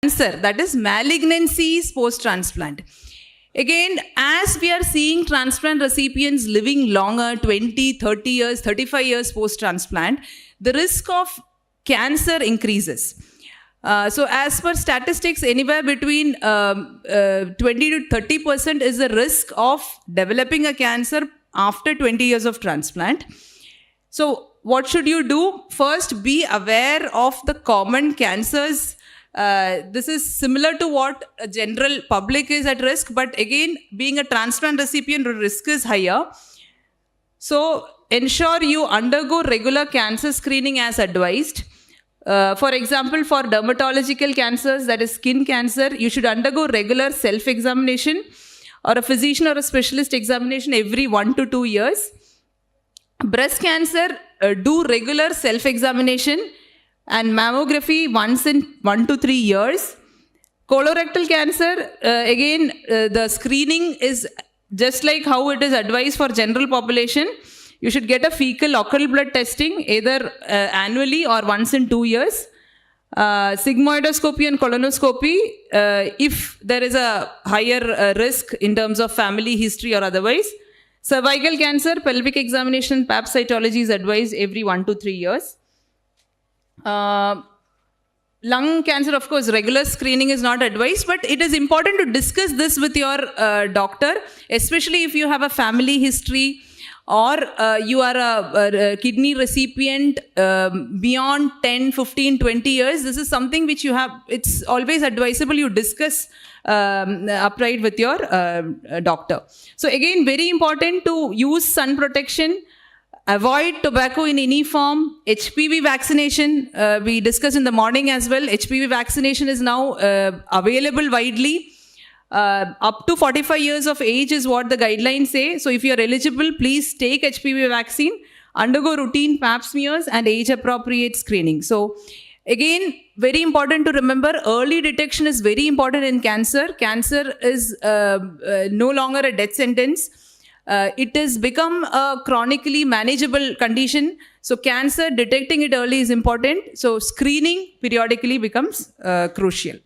cancer, that is malignancies post-transplant. Again, as we are seeing transplant recipients living longer, 20, 30 years, 35 years post-transplant, the risk of cancer increases. So as per statistics, anywhere between 20 to 30% is the risk of developing a cancer after 20 years of transplant. So what should you do? First, be aware of the common cancers. This is similar to what a general public is at risk, but again, being a transplant recipient, risk is higher. So ensure you undergo regular cancer screening as advised. For example, for dermatological cancers, that is skin cancer, you should undergo regular self-examination or a physician or a specialist examination every 1 to 2 years. Breast cancer, do regular self-examination and mammography once in 1 to 3 years. Colorectal cancer, again, the screening is just like how it is advised for general population. You should get a fecal occult blood testing either annually or once in 2 years. Sigmoidoscopy and colonoscopy, if there is a higher risk in terms of family history or otherwise. Cervical cancer, pelvic examination, pap cytology is advised every 1 to 3 years. Lung cancer, of course, regular screening is not advised, but it is important to discuss this with your doctor, especially if you have a family history or you are a kidney recipient beyond 10, 15, 20 years. This is something which you have, it's always advisable you discuss upright with your doctor. So again, very important to use sun protection, avoid tobacco in any form, HPV vaccination, we discussed in the morning as well. HPV vaccination is now available widely. Up to 45 years of age is what the guidelines say. So if you are eligible, please take HPV vaccine, undergo routine pap smears and age-appropriate screening. So again, very important to remember, early detection is very important in cancer. Cancer is no longer a death sentence. It has become a chronically manageable condition. So cancer, detecting it early is important. So screening periodically becomes crucial.